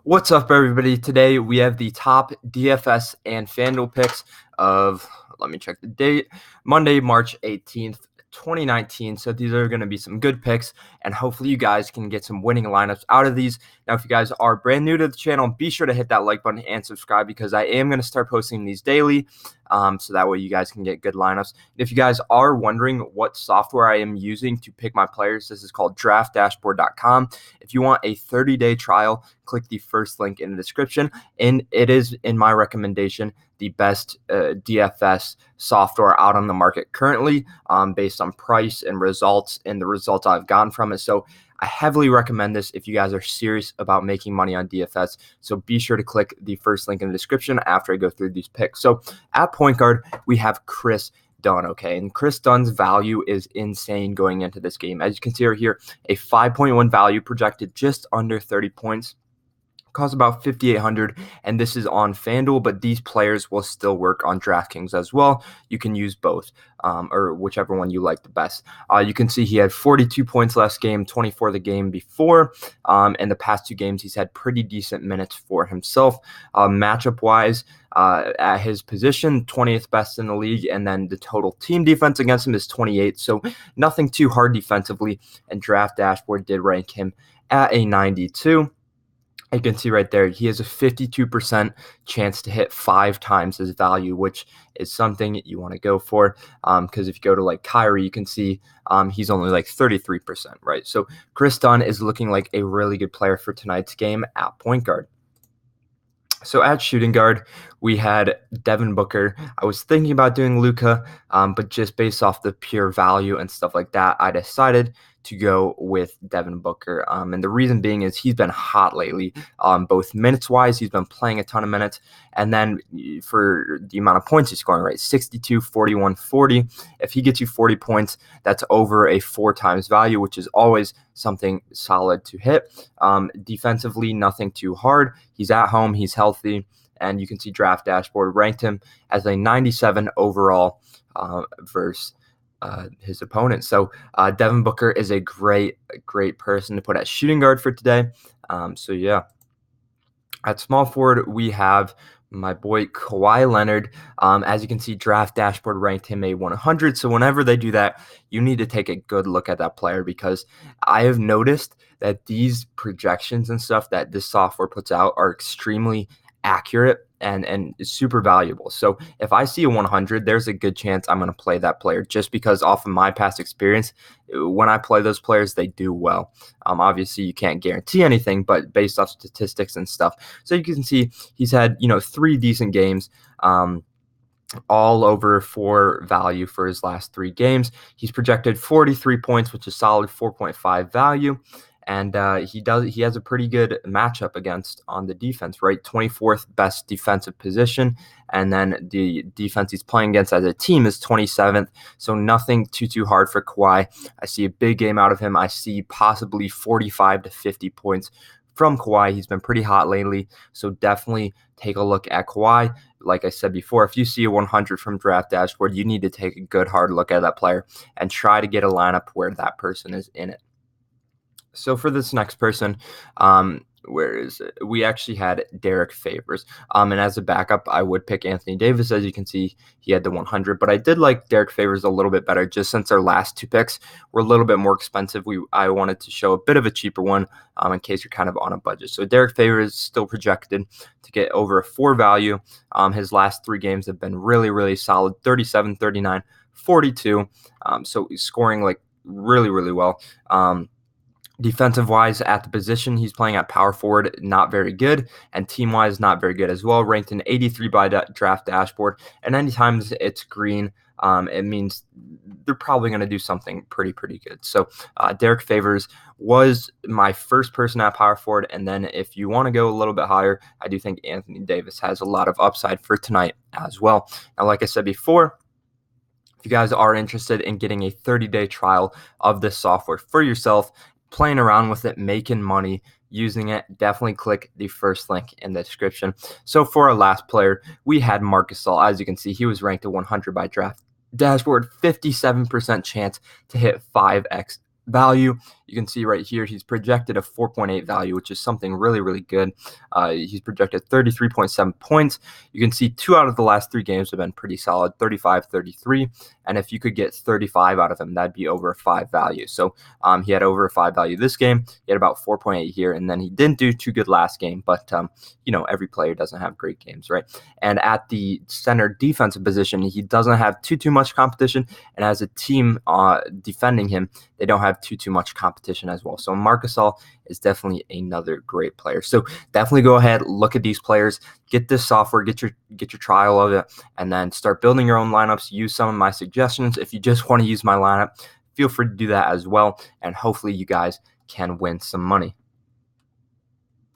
What's up, everybody? Today we have the top DFS and Fanduel picks of, let me check the date, Monday, March 18th, 2019. So these are going to be some good picks, and hopefully you guys can get some winning lineups out of these. Now, if you guys are brand new to the channel, be sure to hit that like button and subscribe because I am going to start posting these daily. So that way you guys can get good lineups. If you guys are wondering what software I am using to pick my players, this is called draftdashboard.com. If you want a 30-day trial, click the first link in the description. And it is, in my recommendation, the best DFS software out on the market currently, based on price and results and the results I've gotten from it. So I heavily recommend this if you guys are serious about making money on DFS. So be sure to click the first link in the description after I go through these picks. So at point guard, we have Chris Dunn, okay? And Chris Dunn's value is insane going into this game. As you can see right here, a 5.1 value projected just under 30 points. Costs about $5,800, and this is on Fanduel, but these players will still work on Draftkings as well. You can use both, or whichever one you like the best. You can see he had 42 points last game, 24 the game before, and the past two games he's had pretty decent minutes for himself. Matchup-wise, at his position, 20th best in the league, and then the total team defense against him is 28, so nothing too hard defensively, and Draft Dashboard did rank him at a 92. You can see right there, he has a 52% chance to hit 5 times his value, which is something you want to go for. Because if you go to like Kyrie, you can see he's only like 33%, right? So Chris Dunn is looking like a really good player for tonight's game at point guard. So at shooting guard, we had Devin Booker. I was thinking about doing Luka, but just based off the pure value and stuff like that, I decided to go with Devin Booker. And the reason being is he's been hot lately, both minutes-wise. He's been playing a ton of minutes. And then for the amount of points he's scoring, right, 62, 41, 40. If he gets you 40 points, that's over a 4 times value, which is always something solid to hit. Defensively, nothing too hard. He's at home. He's healthy. And you can see Draft Dashboard ranked him as a 97 overall versus his opponent. So Devin Booker is a great person to put at shooting guard for today. So yeah, at small forward, we have my boy Kawhi Leonard. As you can see, Draft Dashboard ranked him a 100. So whenever they do that, you need to take a good look at that player, because I have noticed that these projections and stuff that this software puts out are extremely accurate and super valuable. So if I see a 100, there's a good chance I'm going to play that player, just because off of my past experience, when I play those players, they do well. Obviously you can't guarantee anything, but based off statistics and stuff. So you can see he's had, 3 decent games, all over 4 value for his last 3 games. He's projected 43 points, which is solid, 4.5 value. And he has a pretty good matchup against on the defense, right? 24th best defensive position. And then the defense he's playing against as a team is 27th. So nothing too hard for Kawhi. I see a big game out of him. I see possibly 45 to 50 points from Kawhi. He's been pretty hot lately. So definitely take a look at Kawhi. Like I said before, if you see a 100 from Draft Dashboard, you need to take a good hard look at that player and try to get a lineup where that person is in it. So for this next person, where is it? We actually had Derrick Favors. And as a backup, I would pick Anthony Davis. As you can see, he had the 100. But I did like Derrick Favors a little bit better, just since our last 2 picks were a little bit more expensive. I wanted to show a bit of a cheaper one in case you're kind of on a budget. So Derrick Favors is still projected to get over a 4 value. His last 3 games have been really solid, 37, 39, 42. So he's scoring like really well. Defensive-wise, at the position he's playing at power forward, not very good, and team-wise, not very good as well. Ranked in 83 by Draft Dashboard, and anytime it's green, it means they're probably going to do something pretty good. So Derrick Favors was my first person at power forward, and then if you want to go a little bit higher, I do think Anthony Davis has a lot of upside for tonight as well. Now, like I said before, if you guys are interested in getting a 30-day trial of this software for yourself, playing around with it, making money using it, definitely click the first link in the description. So for our last player, we had Marc Gasol. As you can see, he was ranked at 100 by Draft Dashboard, 57% chance to hit 5x value. You can see right here he's projected a 4.8 value, which is something really, really good. He's projected 33.7 points. You can see 2 out of the last 3 games have been pretty solid, 35, 33. And if you could get 35 out of him, that'd be over a 5 value. So he had over a 5 value this game. He had about 4.8 here, and then he didn't do too good last game. But, every player doesn't have great games, right? And at the center defensive position, he doesn't have too much competition. And as a team defending him, they don't have too much competition as well. So Marc Gasol is definitely another great player. So definitely go ahead, look at these players, get this software, get your trial of it, and then start building your own lineups. Use some of my suggestions. If you just want to use my lineup, feel free to do that as well. And hopefully you guys can win some money.